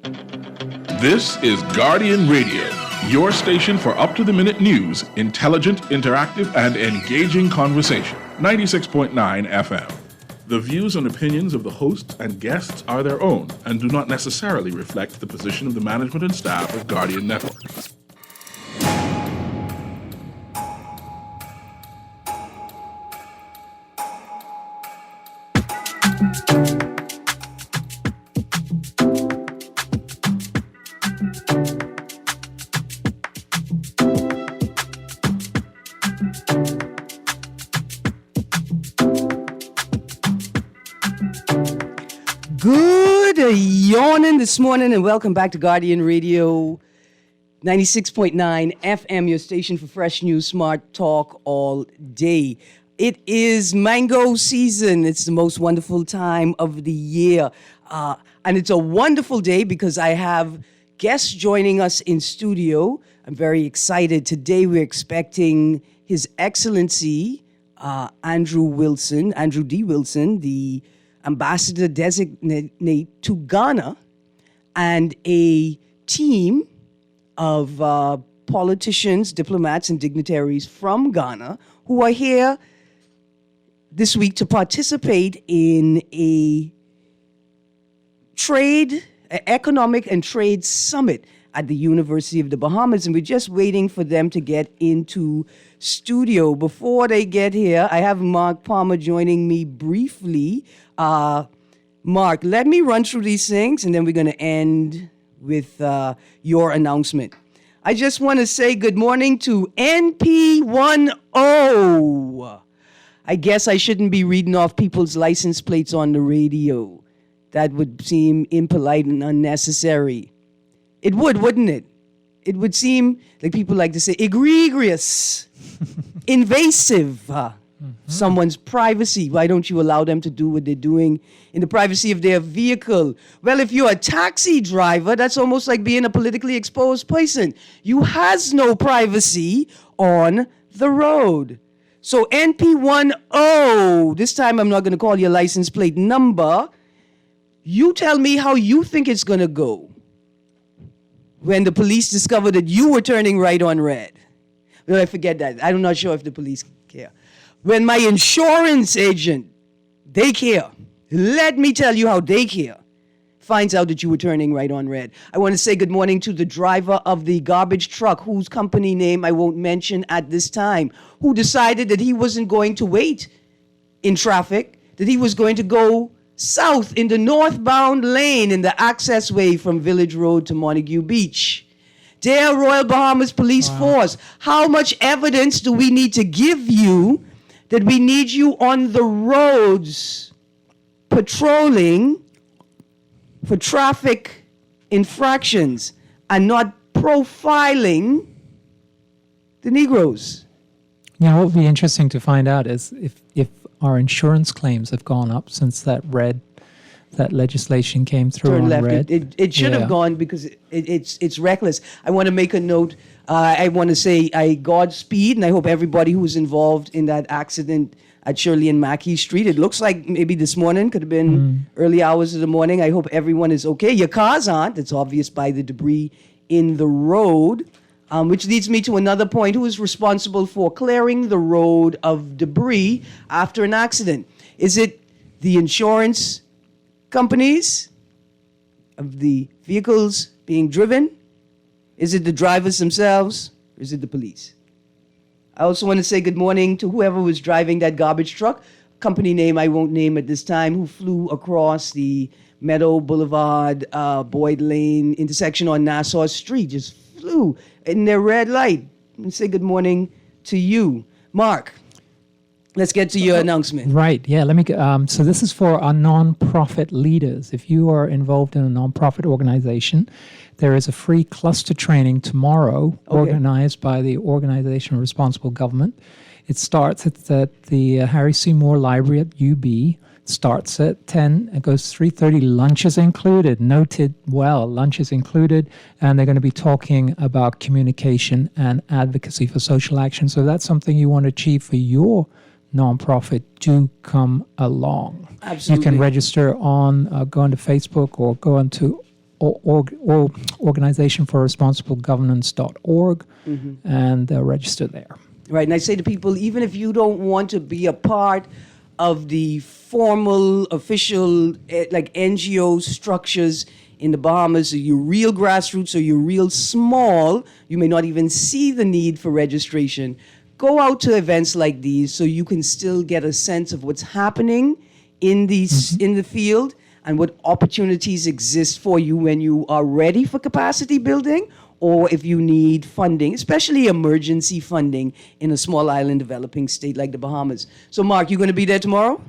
This is Guardian Radio, your station for up-to-the-minute news, intelligent, interactive, and engaging conversation. 96.9 FM. The views and opinions of the hosts and guests are their own and do not necessarily reflect the position of the management and staff of Guardian Network. Yawning this morning, and welcome back to Guardian Radio 96.9 FM, your station for fresh news, smart talk all day. It is mango season. It's the most wonderful time of the year. And it's a wonderful day because I have guests joining us in studio. I'm very excited. Today we're expecting His Excellency Andrew D. Wilson, the ambassador designate to Ghana, and a team of politicians, diplomats, and dignitaries from Ghana who are here this week to participate in a economic and trade summit at the University of the Bahamas, and we're just waiting for them to get into studio. Before they get here, I have Mark Palmer joining me briefly. Mark, let me run through these things, and then we're going to end with your announcement. I just want to say good morning to NP10. I guess I shouldn't be reading off people's license plates on the radio. That would seem impolite and unnecessary. It would, wouldn't it? It would seem like people like to say egregious, invasive, someone's privacy. Why don't you allow them to do what they're doing in the privacy of their vehicle? Well, if you're a taxi driver, that's almost like being a politically exposed person. You has no privacy on the road. So NP10, this time I'm not going to call your license plate number. You tell me how you think it's going to go when the police discover that you were turning right on red. Well, I forget that. I'm not sure if the police care. When my insurance agent, they care. Let me tell you how they care. Finds out that you were turning right on red. I want to say good morning to the driver of the garbage truck, whose company name I won't mention at this time, who decided that he wasn't going to wait in traffic, that he was going to go south in the northbound lane in the access way from Village Road to Montague Beach. Dear Royal Bahamas Police Force, how much evidence do we need to give you that we need you on the roads patrolling for traffic infractions and not profiling the Negroes? Yeah, what would be interesting to find out is if our insurance claims have gone up since that legislation came through on left. Red. It should have gone because it's reckless. I want to make a note. I want to say Godspeed, and I hope everybody who was involved in that accident at Shirley and Mackey Street. It looks like maybe this morning, could have been early hours of the morning. I hope everyone is okay. Your cars aren't. It's obvious by the debris in the road, which leads me to another point. Who is responsible for clearing the road of debris after an accident? Is it the insurance companies of the vehicles being driven? Is it the drivers themselves? Or is it the police? I also want to say good morning to whoever was driving that garbage truck, company name I won't name at this time, who flew across the Meadow Boulevard, Boyd Lane intersection on Nassau Street, just flew in their red light. And say good morning to you. Mark, let's get to your announcement. Right, yeah, let me so this is for our non-profit leaders. If you are involved in a non-profit organization, there is a free cluster training tomorrow organized by the Organization of Responsible Government. It starts at the Harry Seymour Library at UB. Starts at 10, it goes 3:30, lunch is included, noted well, lunch is included, and they're going to be talking about communication and advocacy for social action. So if that's something you want to achieve for your nonprofit, do come along. Absolutely. You can register on, go onto Facebook or go onto Organization for Responsible Governance.org, and register there. Right, and I say to people, even if you don't want to be a part of the formal, official, like NGO structures in the Bahamas, or you're real grassroots or you're real small, you may not even see the need for registration. Go out to events like these so you can still get a sense of what's happening in these in the field and what opportunities exist for you when you are ready for capacity building, or if you need funding, especially emergency funding in a small island developing state like the Bahamas. So, Mark, you going to be there tomorrow?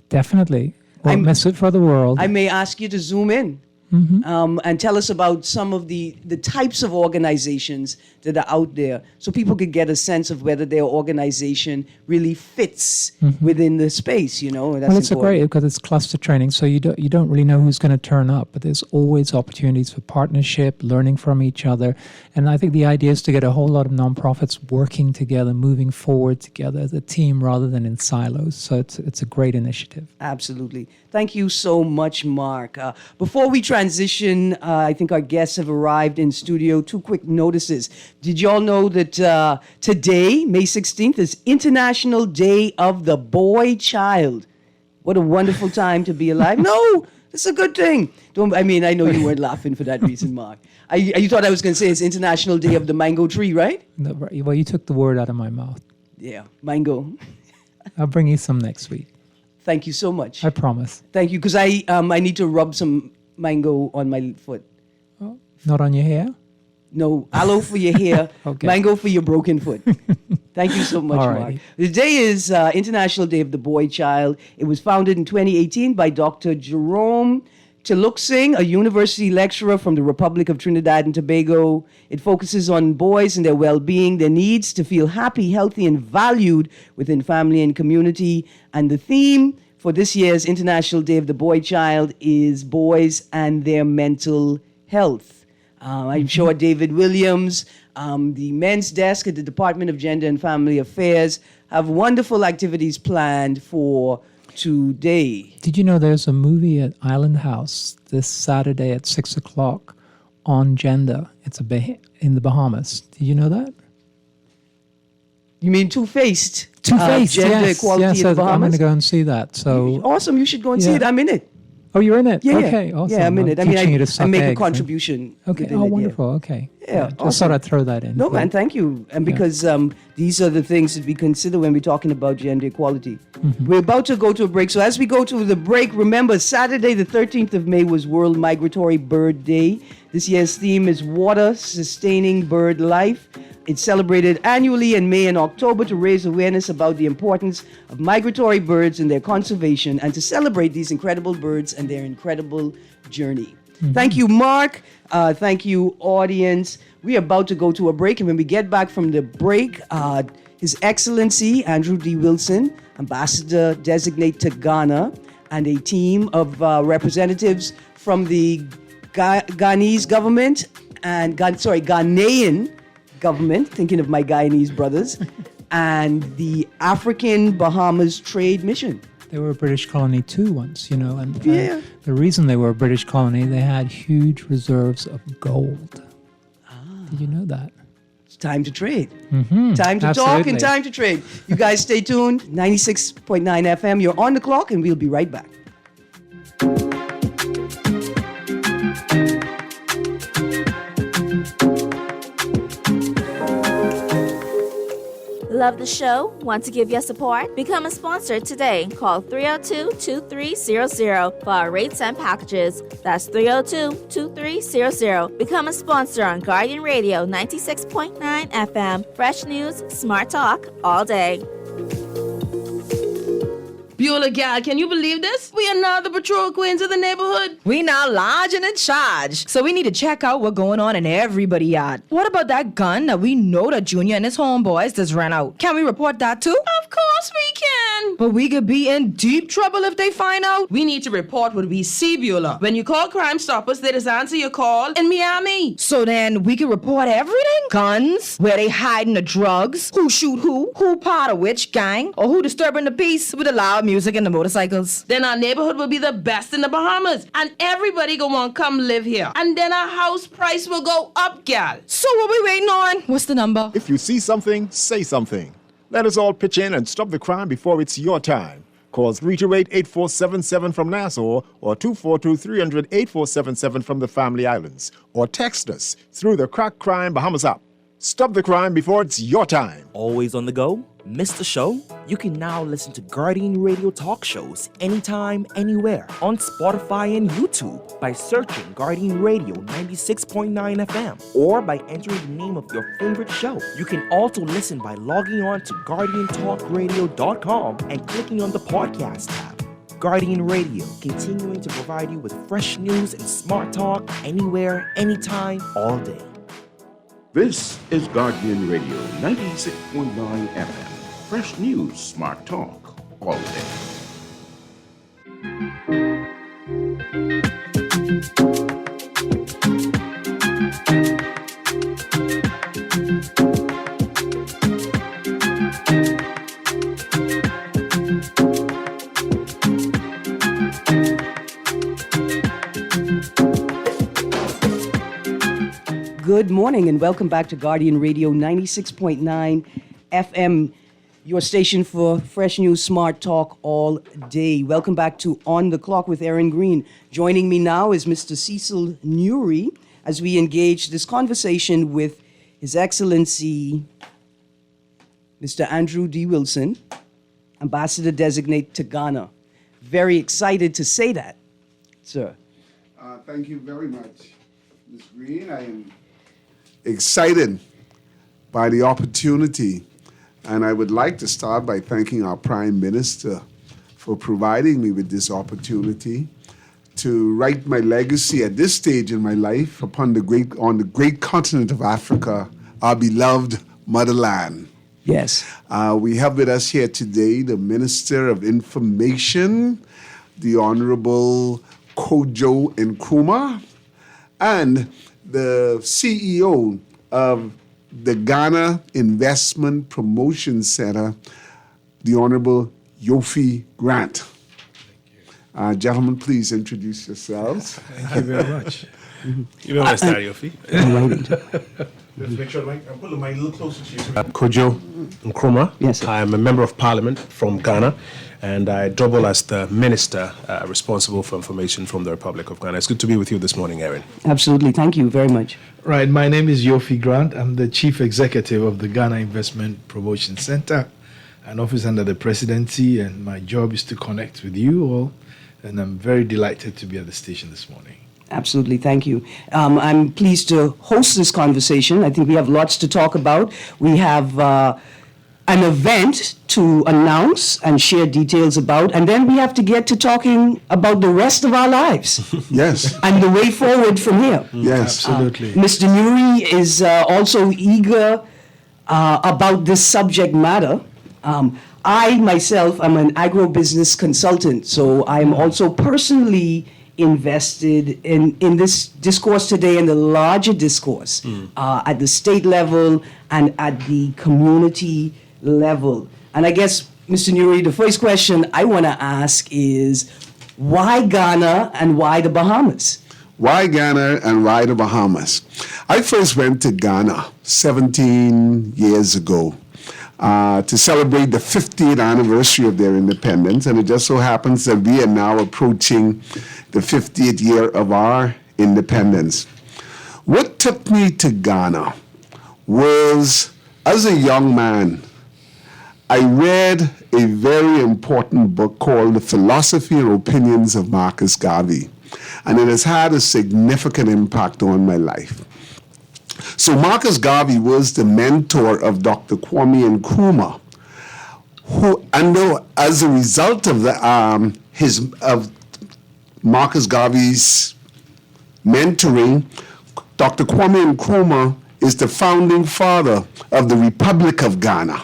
Definitely. Won't miss it for the world. I may ask you to zoom in and tell us about some of the types of organizations that are out there so people could get a sense of whether their organization really fits within the space, you know. That's it's great because it's cluster training, so you don't really know who's going to turn up, but there's always opportunities for partnership, learning from each other. And I think the idea is to get a whole lot of nonprofits working together, moving forward together as a team rather than in silos. So it's a great initiative. Absolutely. Thank you so much, Mark. Before we transition, I think our guests have arrived in studio. 2 quick notices. Did you all know that today, May 16th, is International Day of the Boy Child? What a wonderful time to be alive. No, it's a good thing. I know you weren't laughing for that reason, Mark. You thought I was going to say it's International Day of the Mango Tree, right? No, well, you took the word out of my mouth. Yeah, mango. I'll bring you some next week. Thank you so much. I promise. Thank you, because I need to rub some mango on my foot. Oh, not on your hair? No, aloe for your hair, Okay. mango for your broken foot. Thank you so much, All Mark. righty. The day is International Day of the Boy Child. It was founded in 2018 by Dr. Jerome Chiluksing, a university lecturer from the Republic of Trinidad and Tobago. It focuses on boys and their well-being, their needs to feel happy, healthy, and valued within family and community. And the theme for this year's International Day of the Boy Child is boys and their mental health. I'm sure David Williams, the men's desk at the Department of Gender and Family Affairs have wonderful activities planned for today. Did you know there's a movie at Island House this Saturday at 6 o'clock on gender? It's in the Bahamas. Did you know that? You mean Two-Faced? Two-Faced, Gender yes. equality Yes, in the Bahamas? I'm going to go and see that. So Awesome, you should go and see Yeah. it. I'm in it. Oh, you're in it? Yeah, Okay, awesome. Yeah, I'm in it. I teaching you to I suck make a eggs, huh? contribution. Okay, within it, wonderful. Okay. Yeah, Just awesome. thought I'd throw that in. No, man, thank you. And because these are the things that we consider when we're talking about gender equality. We're about to go to a break. So as we go to the break, remember, Saturday, the 13th of May was World Migratory Bird Day. This year's theme is Water Sustaining Bird Life. It's celebrated annually in May and October to raise awareness about the importance of migratory birds and their conservation, and to celebrate these incredible birds and their incredible journey. Thank you, Mark. Thank you, audience. We are about to go to a break, and when we get back from the break, His Excellency Andrew D. Wilson, Ambassador Designate to Ghana, and a team of representatives from the Ghanaian government and Ghanaian government, thinking of my Guyanese brothers, and the African Bahamas Trade Mission. They were a British colony too once, and Yeah. the reason they were a British colony, they had huge reserves of gold. Did you know that? It's time to trade. Time to talk Absolutely. and time to trade. You guys stay tuned. 96.9 FM. You're on the clock, and we'll be right back. Love the show? Want to give your support? Become a sponsor today. Call 302-2300 for our rates and packages. That's 302-2300. Become a sponsor on Guardian Radio 96.9 FM. Fresh news, smart talk, all day. Beulah gal, can you believe this? We are now the patrol queens of the neighborhood. We now large and in charge. So we need to check out what's going on in everybody's yard. What about that gun that we know that Junior and his homeboys just ran out? Can we report that too? Of course we can. then? But we could be in deep trouble if they find out. We need to report what we see, Beulah. When you call Crime Stoppers, they just answer your call in Miami. So then we can report everything? Guns, where they hiding the drugs, who shoot who part of which gang, or who disturbing the peace with the loud music and the motorcycles. Then our neighborhood will be the best in the Bahamas. And everybody gonna want to come live here. And then our house price will go up, gal. So what we waiting on? What's the number? If you see something, say something. Let us all pitch in and stop the crime before it's your time. Call 328-8477 from Nassau or 242-300-8477 from the Family Islands. Or text us through the Crack Crime Bahamas app. Stop the crime before it's your time. Always on the go? Missed the show? You can now listen to Guardian Radio talk shows anytime, anywhere on Spotify and YouTube by searching Guardian Radio 96.9 FM or by entering the name of your favorite show. You can also listen by logging on to GuardianTalkRadio.com and clicking on the podcast tab. Guardian Radio, continuing to provide you with fresh news and smart talk anywhere, anytime, all day. This is Guardian Radio 96.9 FM. Fresh news, smart talk, all day. Good morning and welcome back to Guardian Radio 96.9 FM, your station for fresh news, smart talk all day. Welcome back to On the Clock with Erin Greene. Joining me now is Mr. Cecil Newry as we engage this conversation with His Excellency Mr. Andrew D. Wilson, Ambassador Designate to Ghana. Very excited to say that, sir. Thank you very much, Ms. Greene. I am excited by the opportunity, and I would like to start by thanking our Prime Minister for providing me with this opportunity to write my legacy at this stage in my life on the great continent of Africa, our beloved motherland. Yes. We have with us here today the Minister of Information, the Honorable Kojo Nkrumah, and the CEO of the Ghana Investment Promotion Center, the Honorable Yofi Grant. Gentlemen, please introduce yourselves. Thank you very much. You don't want to start, Yofi. Let's make sure I'm putting the mic a little closer to you. Kojo Nkrumah. Yes, sir. I am a member of Parliament from Ghana, and I double as the Minister responsible for information from the Republic of Ghana. It's good to be with you this morning, Erin. Absolutely. Thank you very much. Right. My name is Yofi Grant. I'm the Chief Executive of the Ghana Investment Promotion Center, an office under the Presidency, and my job is to connect with you all, and I'm very delighted to be at the station this morning. Absolutely, thank you. I'm pleased to host this conversation. I think we have lots to talk about. We have an event to announce and share details about, and then we have to get to talking about the rest of our lives. Yes. And the way forward from here. Yes. Absolutely. Mr. Newry is also eager about this subject matter. I myself am an agribusiness consultant, so I'm also personally invested in this discourse today and the larger discourse at the state level and at the community level. And I guess, Mr. Newry, the first question I want to ask is, why Ghana and why the Bahamas? Why Ghana and why the Bahamas? I first went to Ghana 17 years ago to celebrate the 50th anniversary of their independence, and it just so happens that we are now approaching the 50th year of our independence. What took me to Ghana was, as a young man, I read a very important book called The Philosophy and Opinions of Marcus Garvey, and it has had a significant impact on my life. So Marcus Garvey was the mentor of Dr. Kwame Nkrumah, who, and as a result of Marcus Garvey's mentoring, Dr. Kwame Nkrumah is the founding father of the Republic of Ghana.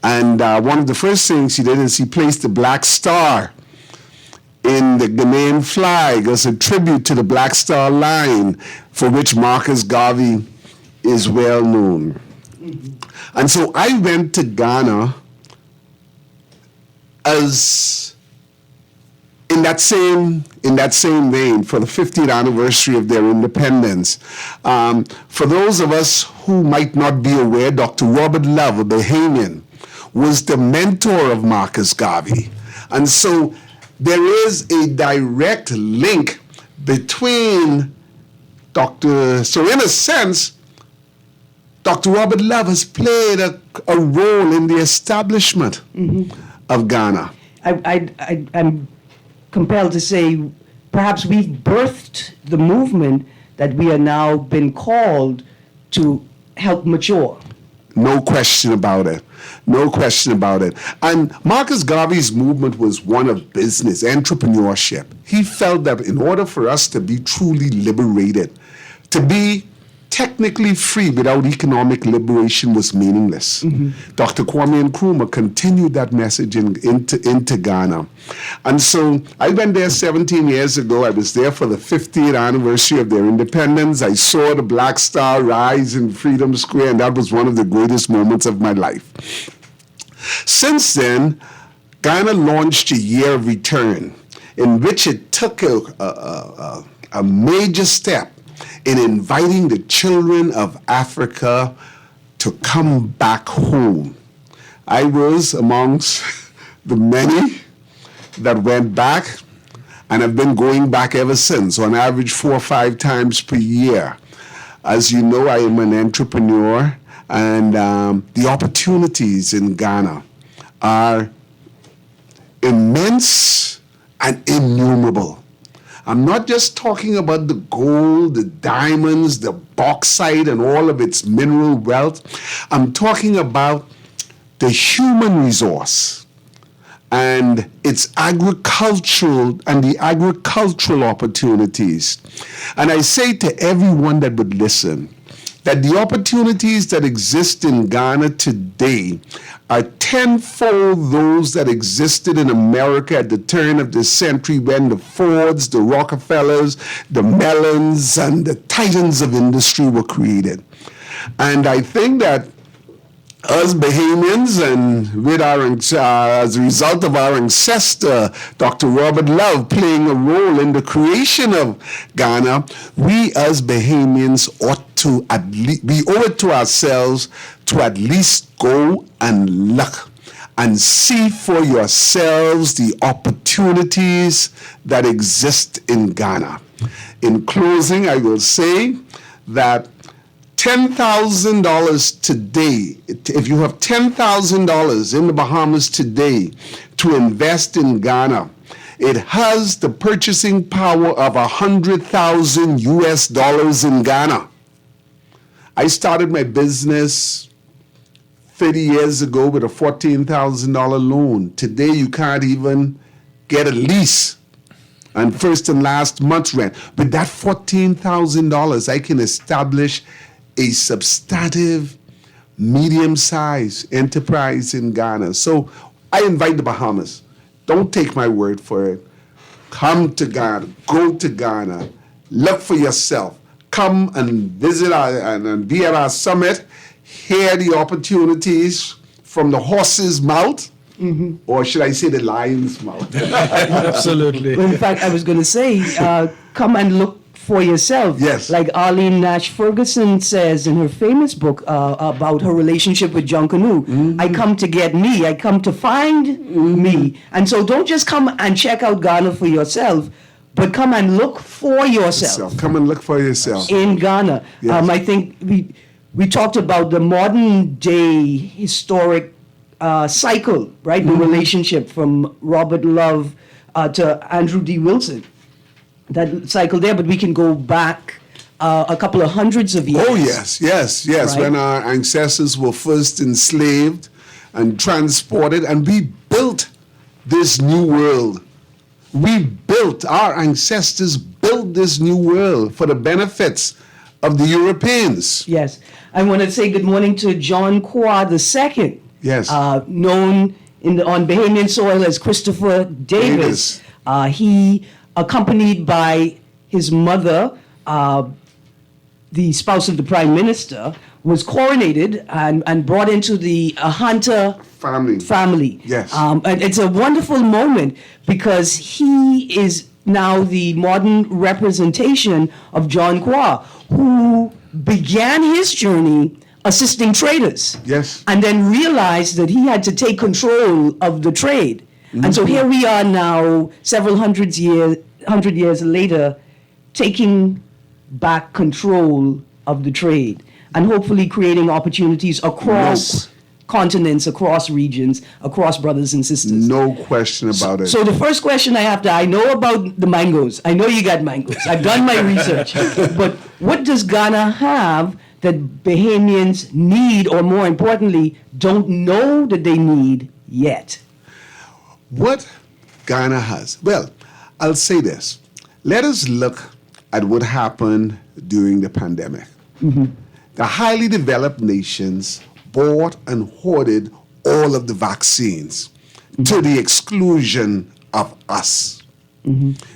And one of the first things he did is he placed the black star in the Ghanaian flag as a tribute to the Black Star Line, for which Marcus Garvey is well known. And so I went to Ghana as in that same vein for the 50th anniversary of their independence. For those of us who might not be aware, Dr. Robert Love, a Bahamian, was the mentor of Marcus Garvey. And so there is a direct link between so in a sense, Dr. Robert Love has played a role in the establishment of Ghana. I'm compelled to say perhaps we've birthed the movement that we are now been called to help mature. No question about it. No question about it. And Marcus Garvey's movement was one of business, entrepreneurship. He felt that in order for us to be truly liberated, to be technically free without economic liberation was meaningless. Dr. Kwame Nkrumah continued that message into Ghana. And so I went there 17 years ago. I was there for the 50th anniversary of their independence. I saw the Black Star rise in Freedom Square, and that was one of the greatest moments of my life. Since then, Ghana launched a year of return in which it took a major step in inviting the children of Africa to come back home. I was amongst the many that went back, and have been going back ever since, on average 4 or 5 times per year. As you know, I am an entrepreneur, and the opportunities in Ghana are immense and innumerable. I'm not just talking about the gold, the diamonds, the bauxite, and all of its mineral wealth. I'm talking about the human resource and its agricultural and the agricultural opportunities. And I say to everyone that would listen that the opportunities that exist in Ghana today are tenfold those that existed in America at the turn of the century when the Fords, the Rockefellers, the Mellons, and the titans of industry were created. And I think that us Bahamians, and with as a result of our ancestor, Dr. Robert Love, playing a role in the creation of Ghana, we as Bahamians ought to we owe it to ourselves to at least go and look and see for yourselves the opportunities that exist in Ghana. In closing, I will say that $10,000 today, if you have $10,000 in the Bahamas today to invest in Ghana, it has the purchasing power of 100,000 US dollars in Ghana. I started my business 30 years ago with a $14,000 loan. Today you can't even get a lease and first and last month's rent. With that $14,000, I can establish a substantive, medium-sized enterprise in Ghana. So I invite the Bahamas. Don't take my word for it. Come to Ghana. Go to Ghana. Look for yourself. Come and visit and be at our summit. Hear the opportunities from the horse's mouth. Or should I say the lion's mouth? Absolutely. Well, in fact, I was going to say, come and look for yourself. Yes. Like Arlene Nash Ferguson says in her famous book about her relationship with John Canoe, I come to get me, I come to find me. And so don't just come and check out Ghana for yourself, but come and look for yourself. Come and look for yourself. In Ghana. Yes. I think we talked about the modern day historic cycle, right? The relationship from Robert Love to Andrew D. Wilson. That cycle there, but we can go back a couple of hundreds of years. Oh, yes. Right? When our ancestors were first enslaved and transported, and we built this new world. Our ancestors built this new world for the benefits of the Europeans. Yes. I want to say good morning to John Kwa II. Yes. Known on Bahamian soil as Christopher Davis. He, accompanied by his mother, the spouse of the Prime Minister, was coronated and brought into the Hunter family. Yes. And it's a wonderful moment because he is now the modern representation of John Qua, who began his journey assisting traders. Yes. And then realized that he had to take control of the trade. And so here we are now, several hundred years later, taking back control of the trade and hopefully creating opportunities across continents, across regions, across brothers and sisters. No question about it. So the first question I know about the mangoes. I know you got mangoes. I've done my research. But what does Ghana have that Bahamians need, or more importantly, don't know that they need yet? What Ghana has? Well, I'll say this. Let us look at what happened during the pandemic. The highly developed nations bought and hoarded all of the vaccines to the exclusion of us.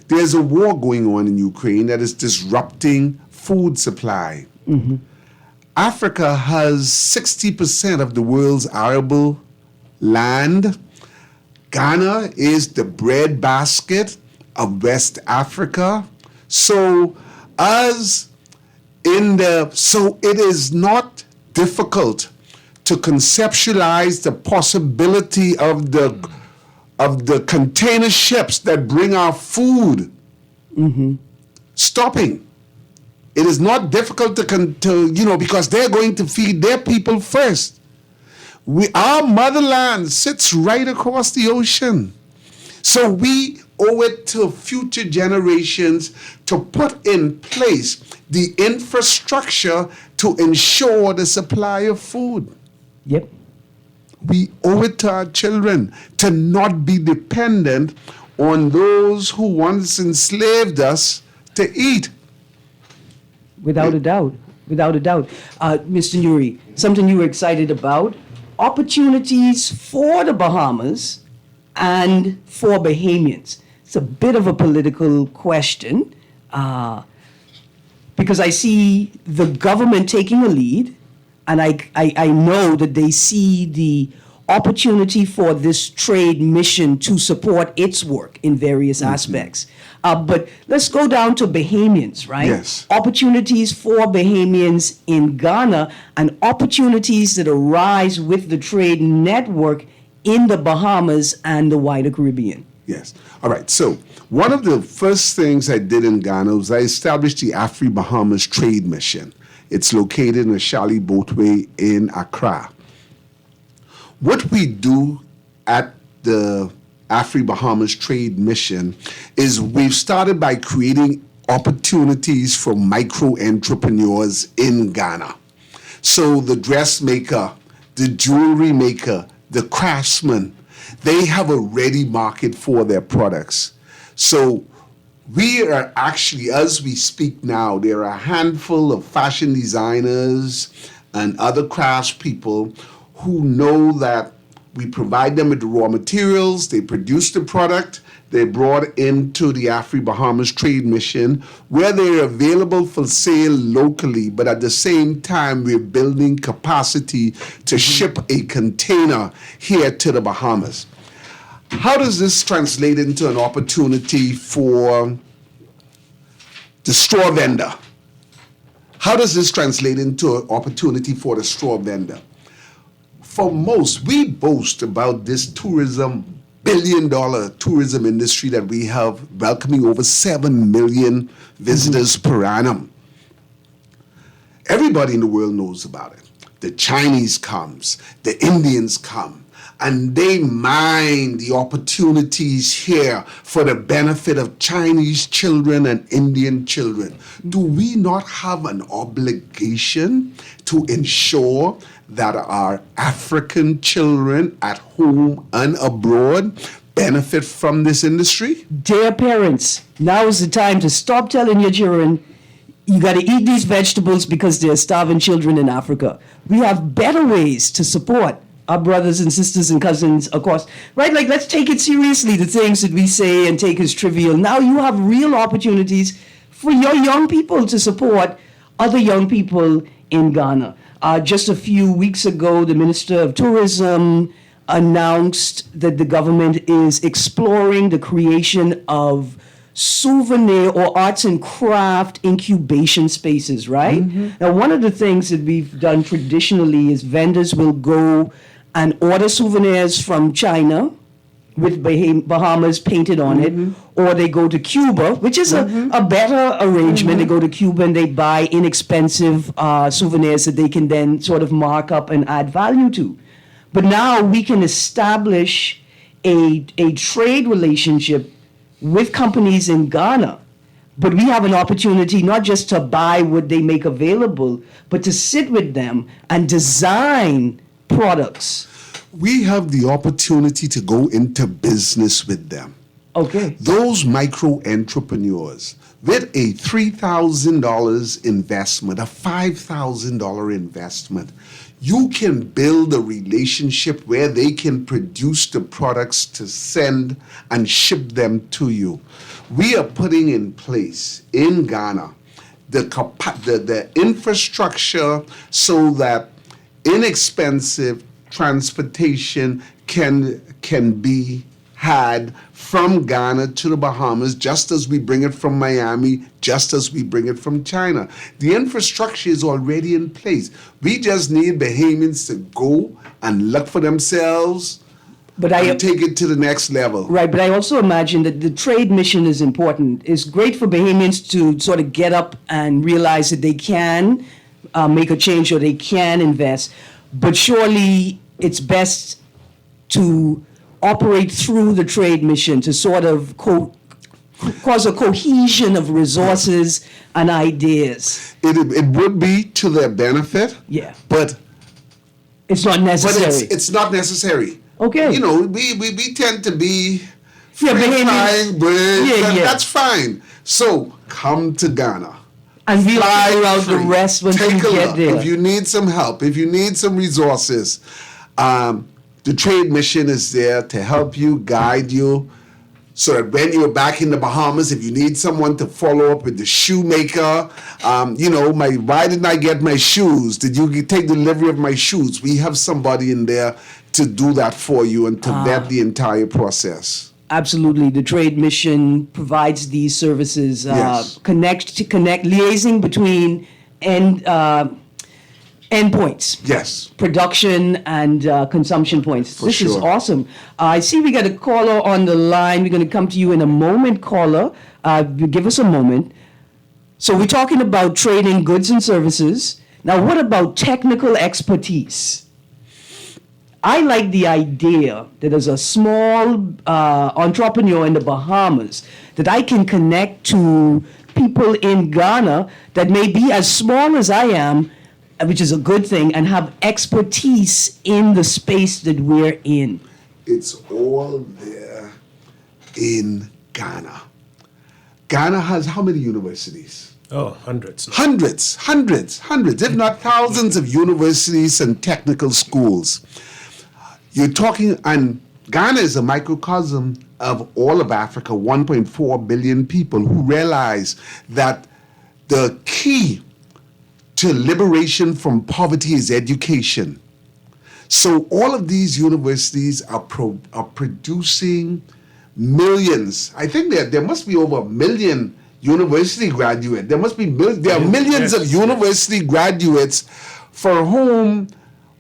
There's a war going on in Ukraine that is disrupting food supply. Africa has 60% of the world's arable land. Ghana is the breadbasket of West Africa. So it is not difficult to conceptualize the possibility of the container ships that bring our food stopping. It is not difficult because they're going to feed their people first. Our motherland sits right across the ocean. So we owe it to future generations to put in place the infrastructure to ensure the supply of food. Yep. We owe it to our children to not be dependent on those who once enslaved us to eat. Without a doubt. Without a doubt. Mr. Nuri, something you were excited about, opportunities for the Bahamas and for Bahamians. It's a bit of a political question because I see the government taking a lead, and I know that they see the opportunity for this trade mission to support its work in various aspects. But let's go down to Bahamians, right? Yes. Opportunities for Bahamians in Ghana and opportunities that arise with the trade network in the Bahamas and the wider Caribbean. Yes. All right. So one of the first things I did in Ghana was I established the Afri-Bahamas Trade Mission. It's located in the Shali Boatway in Accra. What we do at the Afri-Bahamas Trade Mission is we've started by creating opportunities for micro-entrepreneurs in Ghana. So the dressmaker, the jewelry maker, the craftsman, they have a ready market for their products. So we are actually, as we speak now, there are a handful of fashion designers and other craftspeople who know that we provide them with the raw materials, they produce the product, they're brought into the Afri-Bahamas Trade Mission where they're available for sale locally, but at the same time we're building capacity to ship a container here to the Bahamas. How does this translate into an opportunity for the straw vendor? How does this translate into an opportunity for the straw vendor? For most, we boast about this billion-dollar tourism industry that we have, welcoming over 7 million visitors per annum. Everybody in the world knows about it. The Chinese comes, the Indians come, and they mine the opportunities here for the benefit of Chinese children and Indian children. Do we not have an obligation to ensure that our African children at home and abroad benefit from this industry? Dear parents, now is the time to stop telling your children, you got to eat these vegetables because there are starving children in Africa. We have better ways to support our brothers and sisters and cousins, of course, right? Like, let's take it seriously, the things that we say and take as trivial. Now you have real opportunities for your young people to support other young people in Ghana. Just a few weeks ago, the Minister of Tourism announced that the government is exploring the creation of souvenir or arts and craft incubation spaces, right? Now, one of the things that we've done traditionally is vendors will go and order souvenirs from China with Bahamas painted on it, or they go to Cuba, which is a better arrangement. They go to Cuba and they buy inexpensive souvenirs that they can then sort of mark up and add value to. But now we can establish a trade relationship with companies in Ghana, but we have an opportunity not just to buy what they make available, but to sit with them and design products. We have the opportunity to go into business with them. Okay. Those micro entrepreneurs with a $3,000 investment, a $5,000 investment, you can build a relationship where they can produce the products to send and ship them to you. We are putting in place in Ghana the infrastructure so that inexpensive transportation can be had from Ghana to the Bahamas, just as we bring it from Miami, just as we bring it from China. The infrastructure is already in place. We just need Bahamians to go and look for themselves and take it to the next level. Right, but I also imagine that the trade mission is important. It's great for Bahamians to sort of get up and realize that they can make a change or they can invest, but surely it's best to operate through the trade mission to sort of cause a cohesion of resources and ideas. It would be to their benefit. Yeah. But it's not necessary. But it's not necessary. Okay. You know, we tend to be flying birds. That's fine. So come to Ghana. And we'll figure out the rest once you get there. If you need some help, if you need some resources, the trade mission is there to help you, guide you, so that when you're back in the Bahamas, if you need someone to follow up with the shoemaker, why didn't I get my shoes? Did you take delivery of my shoes? We have somebody in there to do that for you and to vet the entire process. Absolutely. The trade mission provides these services, Yes. liaising between endpoints. Yes. Production and consumption points. This is awesome. I see we got a caller on the line. We're going to come to you in a moment, caller. Give us a moment. So we're talking about trading goods and services. Now, what about technical expertise? I like the idea that as a small entrepreneur in the Bahamas, that I can connect to people in Ghana that may be as small as I am, which is a good thing, and have expertise in the space that we're in. It's all there in Ghana. Ghana has how many universities? Oh, hundreds. Hundreds, if not thousands of universities and technical schools. You're talking, and Ghana is a microcosm of all of Africa, 1.4 billion people who realize that the key to liberation from poverty is education. So all of these universities are producing millions. I think there must be over 1 million university graduates. There are millions of university graduates for whom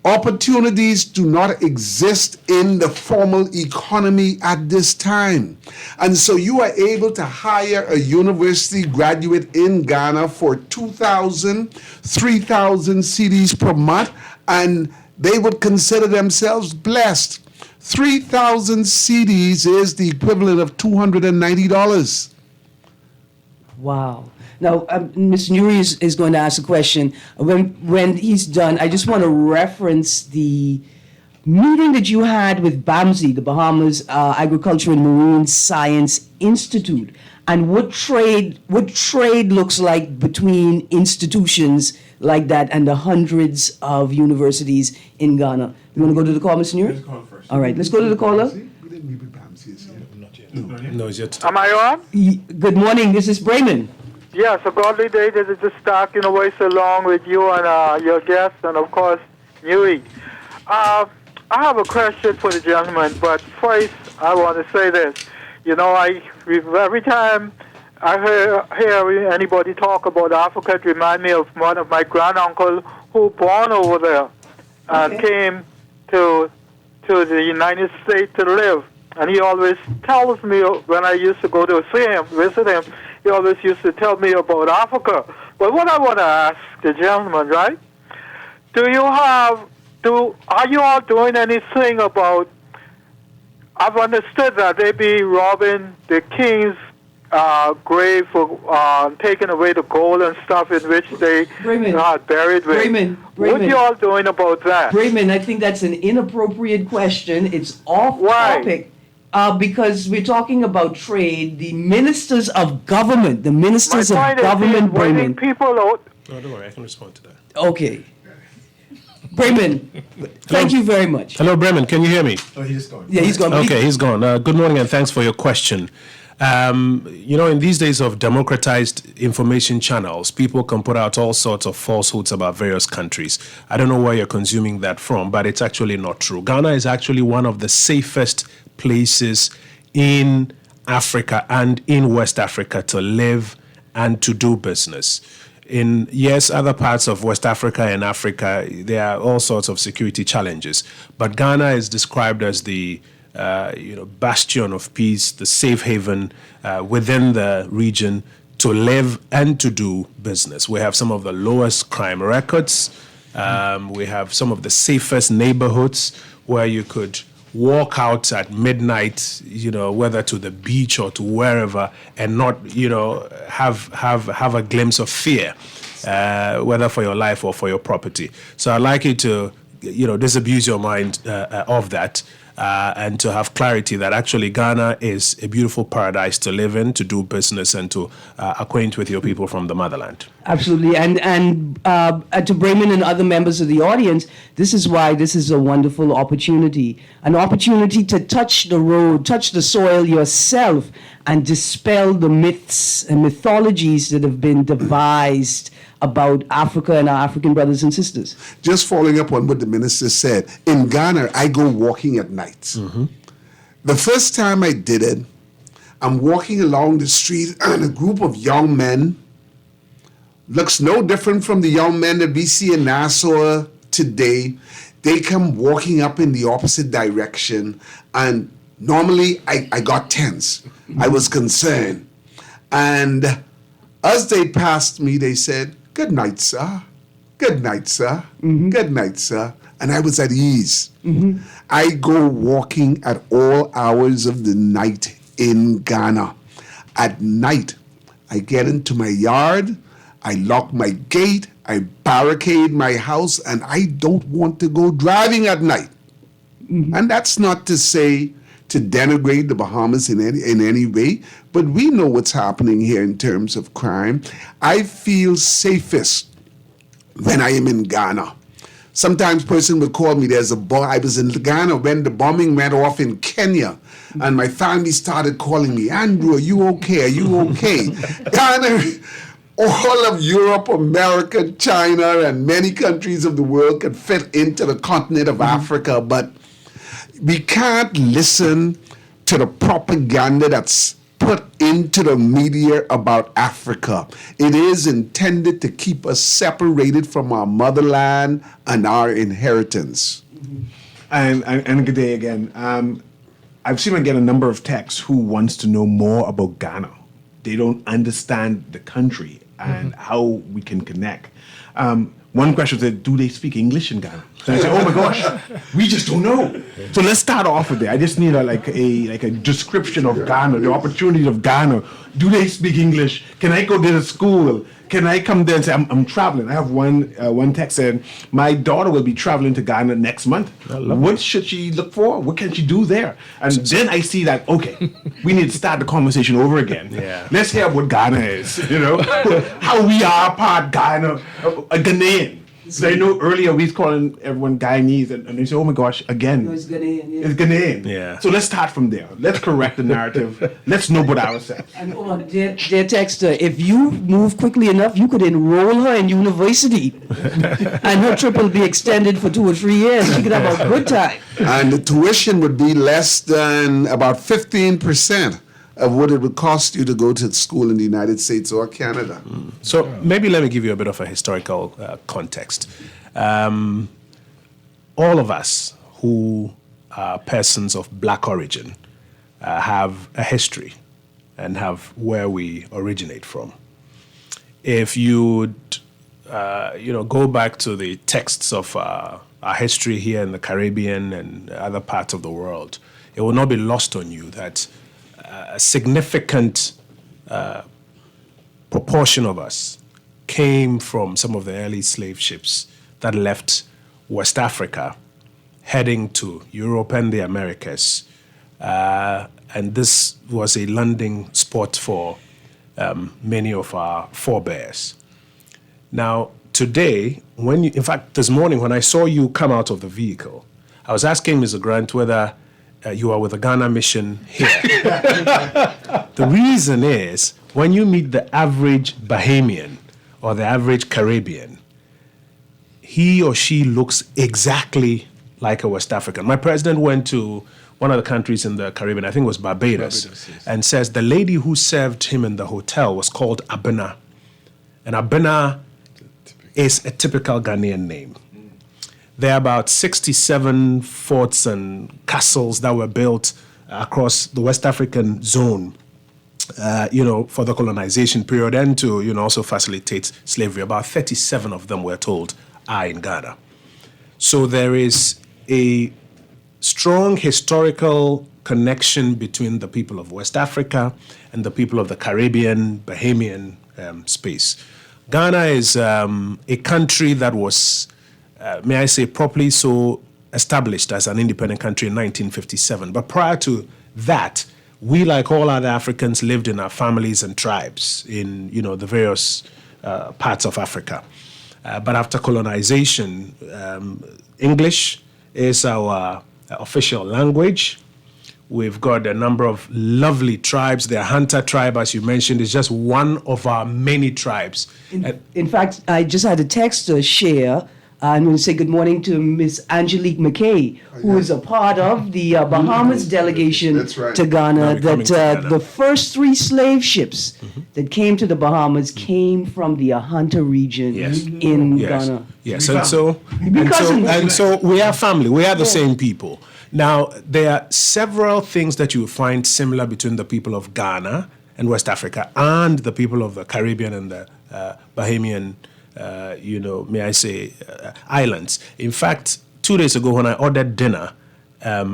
opportunities do not exist in the formal economy at this time. And so you are able to hire a university graduate in Ghana for 2,000, 3,000 cedis per month, and they would consider themselves blessed. 3,000 cedis is the equivalent of $290. Wow. Now, Ms. Nuri is going to ask a question. When he's done, I just want to reference the meeting that you had with BAMSI, the Bahamas Agriculture and Marine Science Institute. and what trade looks like between institutions like that and the hundreds of universities in Ghana. You want to go to the call, Mr. Nure? Let's call first. All right, let's go to the caller. No, it's yet. Am I on? Good morning, this is Brayman. Yes, a godly day to just talking away so long with you and your guests, and of course, Nui. I have a question for the gentleman, but first I want to say this. You know, every time I hear anybody talk about Africa, it reminds me of one of my granduncle who born over there and came to the United States to live. And he always tells me, when I used to go to visit him, he always used to tell me about Africa. But what I want to ask the gentleman, right? Are you all doing anything about, I've understood that they be robbing the king's grave for taking away the gold and stuff in which they are buried with. Brayman, What you all doing about that? Brayman, I think that's an inappropriate question. It's off topic. Because we're talking about trade, the ministers of government, Brayman. People out. No, don't worry, I can respond to that. Okay. Brayman, thank you very much. Hello, Bremen, can you hear me? Oh, he's gone. Yeah, he's gone. Okay, he's gone. Good morning and thanks for your question. You know, in these days of democratized information channels, people can put out all sorts of falsehoods about various countries. I don't know where you're consuming that from, but it's actually not true. Ghana is actually one of the safest places in Africa and in West Africa to live and to do business. In, yes, other parts of West Africa and Africa, there are all sorts of security challenges. But Ghana is described as the bastion of peace, the safe haven within the region to live and to do business. We have some of the lowest crime records. We have some of the safest neighborhoods where you could walk out at midnight, whether to the beach or to wherever, and not, have a glimpse of fear, whether for your life or for your property. So I'd like you to, disabuse your mind of that. And to have clarity that actually Ghana is a beautiful paradise to live in, to do business, and to acquaint with your people from the motherland. Absolutely. And to Brayman and other members of the audience, this is why this is a wonderful opportunity. An opportunity to touch the road, touch the soil yourself, and dispel the myths and mythologies that have been devised about Africa and our African brothers and sisters. Just following up on what the minister said, in Ghana, I go walking at night. Mm-hmm. The first time I did it, I'm walking along the street and a group of young men, looks no different from the young men that we see in Nassau today. They come walking up in the opposite direction, and normally I got tense. I was concerned. And as they passed me, they said, "Good night, sir. Good night, sir. Mm-hmm. Good night, sir." And I was at ease. Mm-hmm. I go walking at all hours of the night in Ghana. At night, I get into my yard, I lock my gate, I barricade my house, and I don't want to go driving at night. Mm-hmm. And that's not to say to denigrate the Bahamas in any way, but we know what's happening here in terms of crime. I feel safest when I am in Ghana. Sometimes person will call me, I was in Ghana when the bombing went off in Kenya, and my family started calling me, "Andrew, are you okay? Are you okay?" Ghana, all of Europe, America, China, and many countries of the world can fit into the continent of Africa, but we can't listen to the propaganda that's put into the media about Africa. It is intended to keep us separated from our motherland and our inheritance. And good day again. I've seen again a number of texts who wants to know more about Ghana. They don't understand the country and how we can connect. One question is, do they speak English in Ghana? So I say, oh my gosh, we just don't know. So let's start off with it. I just need a description of Ghana, the opportunities of Ghana. Do they speak English? Can I go to school? can I come there and say, I'm traveling? I have one text saying, my daughter will be traveling to Ghana next month. What should she look for? What can she do there? And then I see that, okay, we need to start the conversation over again. Yeah. Let's hear what Ghana is, how we are part Ghana, a Ghanaian. So I know earlier we was calling everyone Guyanese, and they say, oh my gosh, again. No, it's Ghanaian. Yeah. It's Ghanaian. Yeah. So let's start from there. Let's correct the narrative. Let's know about ourselves. And dear texter, if you move quickly enough, you could enroll her in university, and her trip will be extended for 2 or 3 years. She could have a good time. And the tuition would be less than about 15% of what it would cost you to go to school in the United States or Canada. So maybe let me give you a bit of a historical context. All of us who are persons of black origin have a history and have where we originate from. If you'd go back to the texts of our history here in the Caribbean and other parts of the world, it will not be lost on you that a significant proportion of us came from some of the early slave ships that left West Africa heading to Europe and the Americas. And this was a landing spot for many of our forebears. Now, today, in fact, this morning when I saw you come out of the vehicle, I was asking Mr. Grant whether you are with the Ghana mission here. The reason is, when you meet the average Bahamian or the average Caribbean, he or she looks exactly like a West African. My president went to one of the countries in the Caribbean, I think it was Barbados, yes. And says the lady who served him in the hotel was called Abena. And Abena is a typical Ghanaian name. There are about 67 forts and castles that were built across the West African zone, for the colonization period and to, also facilitate slavery. About 37 of them, we're told, are in Ghana. So there is a strong historical connection between the people of West Africa and the people of the Caribbean, Bahamian space. Ghana is a country that was, may I say, properly so established as an independent country in 1957. But prior to that, we, like all other Africans, lived in our families and tribes in, the various parts of Africa. But after colonization, English is our official language. We've got a number of lovely tribes. The Hunter tribe, as you mentioned, is just one of our many tribes. In fact, I just had a text to share. I'm going to say good morning to Miss Angelique McKay, who is a part of the Bahamas delegation to Ghana. The first 3 slave ships that came to the Bahamas came from the Hunter region in Ghana. Yes, and so we are family. We are the same people. Now, there are several things that you will find similar between the people of Ghana and West Africa and the people of the Caribbean and the Bahamian may I say, islands. In fact, 2 days ago when I ordered dinner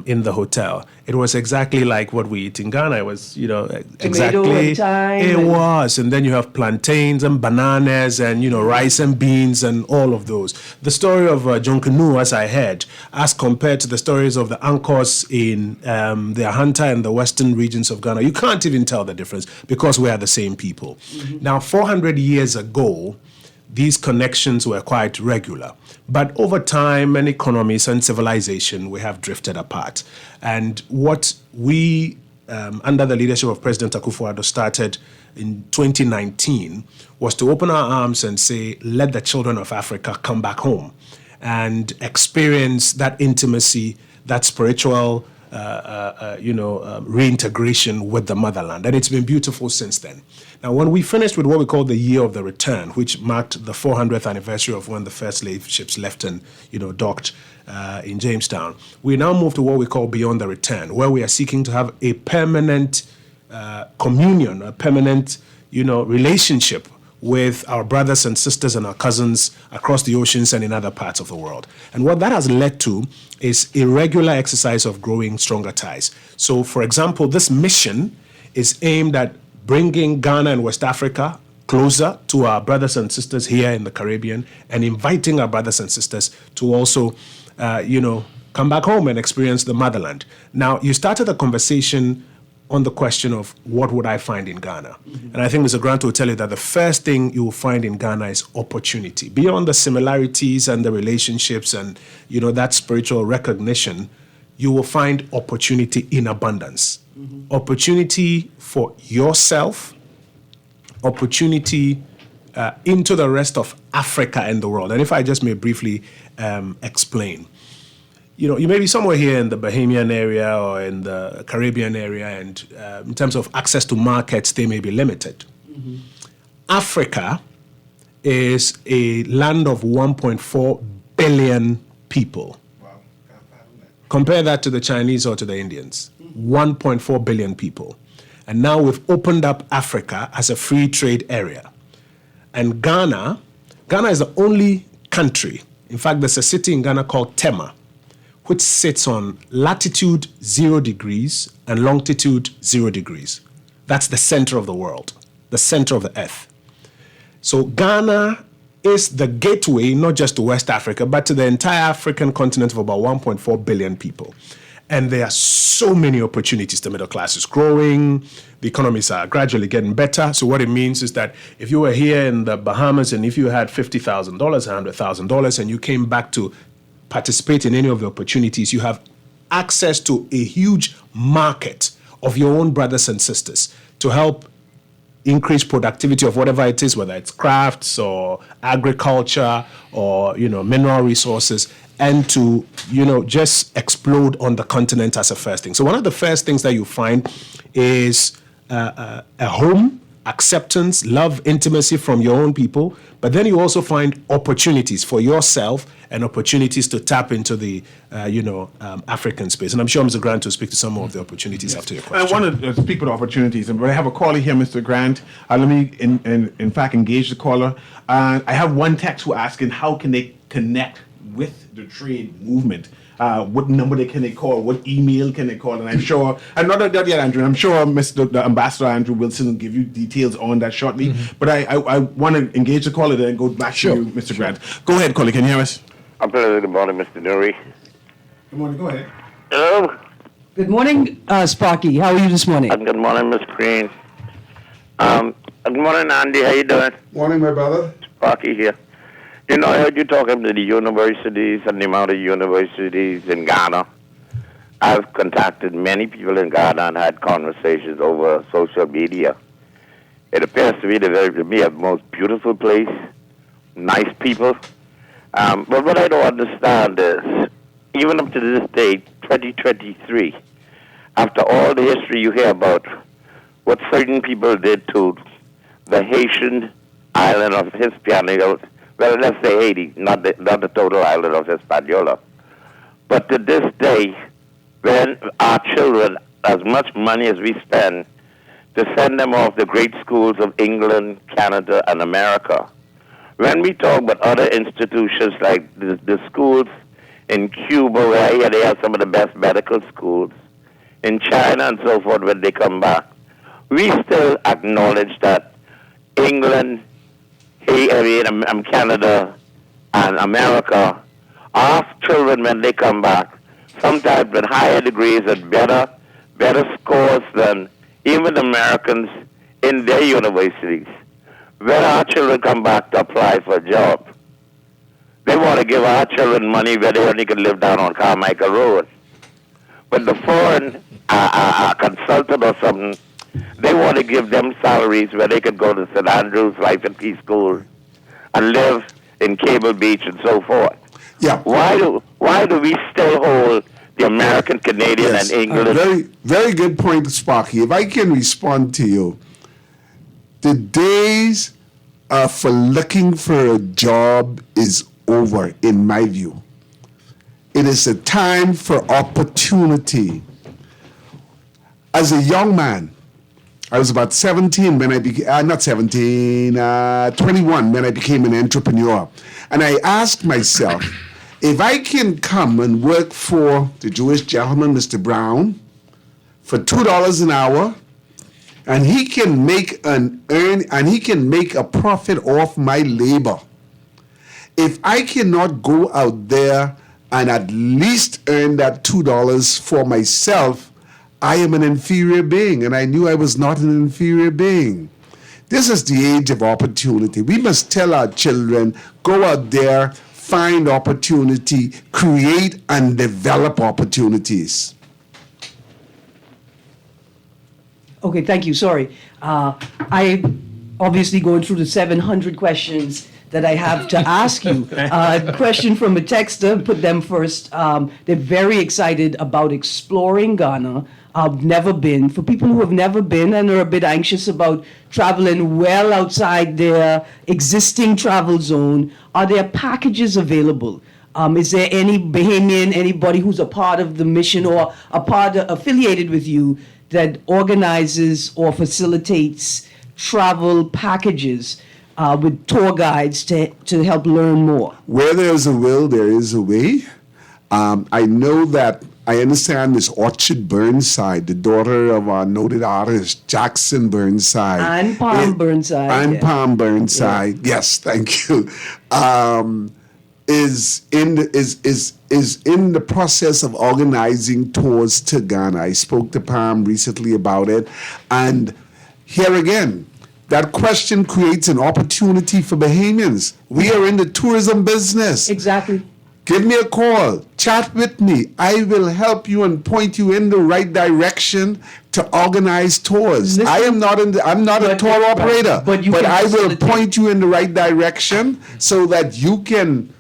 in the hotel, it was exactly like what we eat in Ghana. It was, exactly. And thyme it was. And then you have plantains and bananas and, rice and beans and all of those. The story of John Canoe, as I heard, as compared to the stories of the Angkors in the Ahanta and the western regions of Ghana, you can't even tell the difference because we are the same people. Now, 400 years ago, these connections were quite regular. But over time and economies and civilization, we have drifted apart. And what we, under the leadership of President Akufo-Addo, started in 2019 was to open our arms and say, let the children of Africa come back home and experience that intimacy, that spiritual reintegration with the motherland. And it's been beautiful since then. Now, when we finished with what we call the Year of the Return, which marked the 400th anniversary of when the first slave ships left and, docked in Jamestown, we now move to what we call Beyond the Return, where we are seeking to have a permanent communion, a permanent, relationship with our brothers and sisters and our cousins across the oceans and in other parts of the world. And what that has led to is a regular exercise of growing stronger ties. So, for example, this mission is aimed at bringing Ghana and West Africa closer to our brothers and sisters here in the Caribbean, and inviting our brothers and sisters to also, come back home and experience the motherland. Now, you started the conversation on the question of what would I find in Ghana. And I think Mr. Grant will tell you that the first thing you will find in Ghana is opportunity. Beyond the similarities and the relationships and, that spiritual recognition, you will find opportunity in abundance. Opportunity for yourself, opportunity into the rest of Africa and the world. And if I just may briefly explain. You may be somewhere here in the Bahamian area or in the Caribbean area, and in terms of access to markets, they may be limited. Africa is a land of 1.4 billion people. Wow. Compare that to the Chinese or to the Indians. 1.4 billion people. And now we've opened up Africa as a free trade area. And Ghana is the only country, in fact, there's a city in Ghana called Tema, which sits on latitude 0 degrees and longitude 0 degrees. That's the center of the world, the center of the earth. So Ghana is the gateway, not just to West Africa, but to the entire African continent of about 1.4 billion people. And there are so many opportunities. The middle class is growing, the economies are gradually getting better. So what it means is that if you were here in the Bahamas and if you had $50,000, $100,000, and you came back to participate in any of the opportunities, you have access to a huge market of your own brothers and sisters to help increase productivity of whatever it is, whether it's crafts or agriculture or, mineral resources, and to, just explode on the continent as a first thing. So one of the first things that you find is a home, acceptance, love, intimacy from your own people, but then you also find opportunities for yourself and opportunities to tap into the, African space. And I'm sure Mr. Grant will speak to some more of the opportunities after your question. I want to speak with opportunities, but I have a caller here, Mr. Grant. Let me, in fact, engage the caller. I have one text who asking how can they connect with the trade movement. What number can they call? What email can they call? And I'm sure, and not that yet, Andrew. I'm sure the Ambassador Andrew Wilson will give you details on that shortly. But I want to engage the caller then and go back to you, Mr. Grant. Go ahead, caller. Can you hear us? Good morning, Mr. Nuri. Good morning. Go ahead. Hello. Good morning, Sparky. How are you this morning? Good morning, Miss Greene. Good morning, Andy. How you doing? Morning, my brother. Sparky here. I heard you talking to the universities and the amount of universities in Ghana. I've contacted many people in Ghana and had conversations over social media. It appears to be the most beautiful place, nice people. But what I don't understand is, even up to this day, 2023, after all the history you hear about what certain people did to the Haitian island of Hispaniola, well, let's say Haiti, not the total island of Hispaniola. But to this day, when our children, as much money as we spend to send them off to great schools of England, Canada, and America, when we talk about other institutions like the schools in Cuba, where here they have some of the best medical schools, in China and so forth, when they come back, we still acknowledge that England, Canada, and America, our children, when they come back, sometimes with higher degrees and better scores than even Americans in their universities. When our children come back to apply for a job, they want to give our children money where they only can live down on Carmichael Road. But the foreign consultant or something, they want to give them salaries where they could go to St. Andrew's Life and Peace School and live in Cable Beach and so forth. Yeah. Why do we still hold the American, Canadian, and England? Very, very good point, Sparky. If I can respond to you, the days for looking for a job is over, in my view. It is a time for opportunity. As a young man, I was about 17 when I became, 21 when I became an entrepreneur. And I asked myself, if I can come and work for the Jewish gentleman, Mr. Brown, for $2 an hour, and he can make a profit off my labor. If I cannot go out there and at least earn that $2 for myself, I am an inferior being, and I knew I was not an inferior being. This is the age of opportunity. We must tell our children, go out there, find opportunity, create and develop opportunities. Okay, thank you. Sorry. I obviously going through the 700 questions that I have to ask you. Question from a texter, put them first. They're very excited about exploring Ghana. I've never been. For people who have never been and are a bit anxious about traveling well outside their existing travel zone, are there packages available? Is there any Bahamian, anybody who's a part of the mission or affiliated with you that organizes or facilitates travel packages with tour guides to help learn more? Where there's a will, there is a way. I understand Miss Orchard Burnside, the daughter of our noted artist Jackson Burnside. And Palm Burnside. And Palm Burnside. Yeah. Yes, thank you. Is in the process of organizing tours to Ghana. I spoke to Palm recently about it, and here again, that question creates an opportunity for Bahamians. We are in the tourism business. Exactly. Give me a call, chat with me. I will help you and point you in the right direction to organize tours. I'm not a tour operator, but I will point you in the right direction so that you can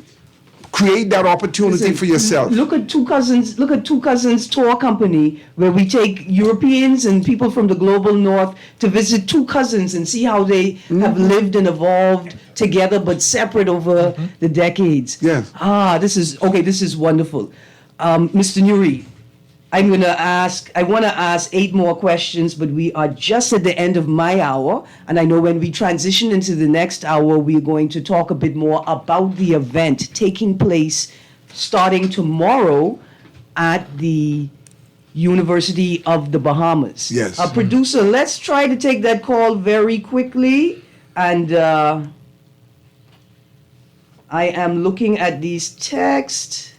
create that opportunity for yourself. Look at Two Cousins Tour Company, where we take Europeans and people from the global north to visit Two Cousins and see how they have lived and evolved together but separate over the decades. Yes. This is wonderful. Mr. Nuri, I want to ask 8 more questions, but we are just at the end of my hour. And I know when we transition into the next hour, we're going to talk a bit more about the event taking place starting tomorrow at the University of the Bahamas. Yes. Producer, let's try to take that call very quickly. And I am looking at these texts.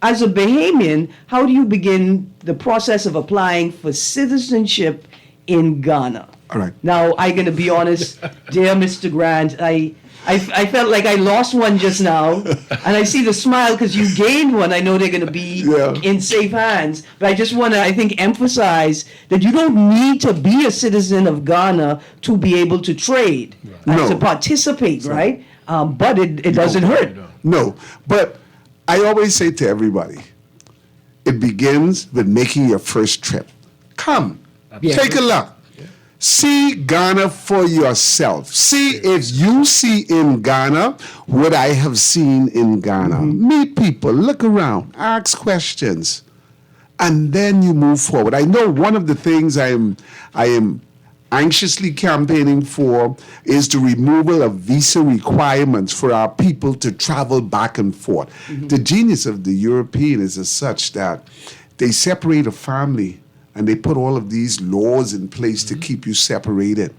As a Bahamian, how do you begin the process of applying for citizenship in Ghana? All right. Now, I'm going to be honest, dear Mr. Grant, I felt like I lost one just now, and I see the smile because you gained one. I know they're going to be in safe hands, but I just want to, emphasize that you don't need to be a citizen of Ghana to be able to trade and to participate, right? But it doesn't hurt. No, but I always say to everybody, it begins with making your first trip. Come, take a look. Yeah. See Ghana for yourself. See if you see in Ghana what I have seen in Ghana. Meet people, look around, ask questions, and then you move forward. I know one of the things I am anxiously campaigning for is the removal of visa requirements for our people to travel back and forth. The genius of the European is as such that they separate a family and they put all of these laws in place to keep you separated.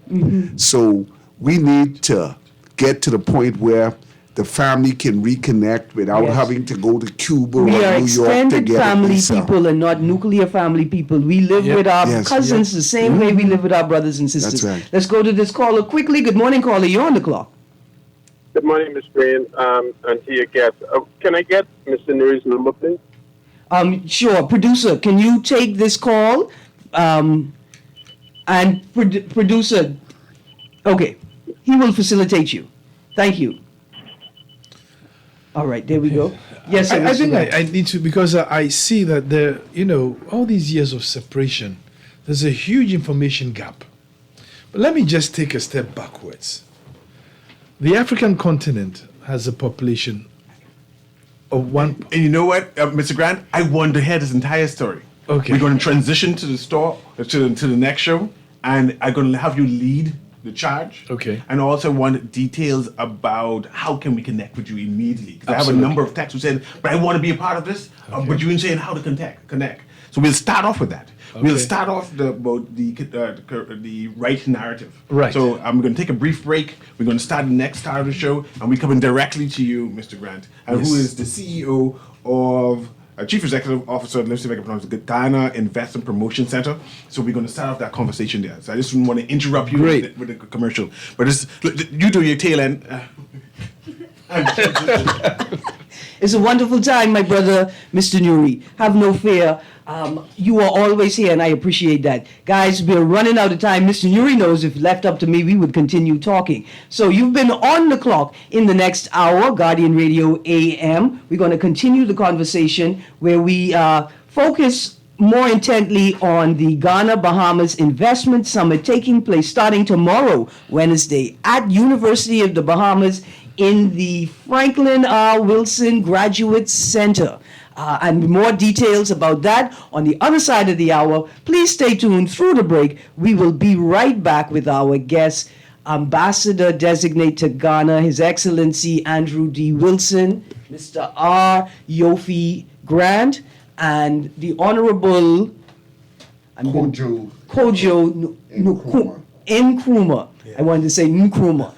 So we need to get to the point where the family can reconnect without having to go to Cuba or New York to get a visa. We are extended family people and not nuclear family people. We live with our cousins the same way we live with our brothers and sisters. That's right. Let's go to this caller quickly. Good morning, caller. You're on the clock. Good morning, Ms. Green, and to your guest. Can I get Mr. Nuri's number, please? Sure. Producer, can you take this call? And producer, okay, he will facilitate you. Thank you. All right, there we go. Yes, sir, I think I need to, because I see that there, all these years of separation, there's a huge information gap. But let me just take a step backwards. The African continent has a population of one. And you know what, Mr. Grant? I want to hear this entire story. Okay. We're going to transition to the next show, and I'm going to have you lead the charge. Okay. And also want details about how can we connect with you immediately. Because I have a number of texts who said, but I want to be a part of this, but you ain't saying how to connect. So we'll start off with that. We'll Okay. start off about the right narrative. Right. So I'm going to take a brief break. We're going to start the next part of the show, and we're coming directly to you, Mr. Grant, who Yes. is the CEO of Chief Executive Officer, let's see if I can pronounce it, Ghana Investment Promotion Center. So we're going to start off that conversation there. So I just didn't want to interrupt you with the commercial. But look, you do your tail end. It's a wonderful time, my brother, Mr. Nuri. Have no fear. You are always here, and I appreciate that. Guys, we're running out of time. Mr. Nuri knows if left up to me, we would continue talking. So you've been on the clock. In the next hour, Guardian Radio AM, we're going to continue the conversation where we focus more intently on the Ghana Bahamas Investment Summit taking place starting tomorrow, Wednesday, at University of the Bahamas in the Franklin R. Wilson Graduate Center. And more details about that on the other side of the hour. Please stay tuned through the break. We will be right back with our guest, Ambassador Designate to Ghana, His Excellency Andrew D. Wilson, Mr. R. Yofi Grant, and the Honorable Kojo Nkrumah. I wanted to say Nkrumah.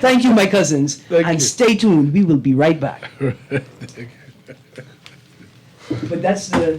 Thank you, my cousins. And stay tuned. We will be right back. But that's the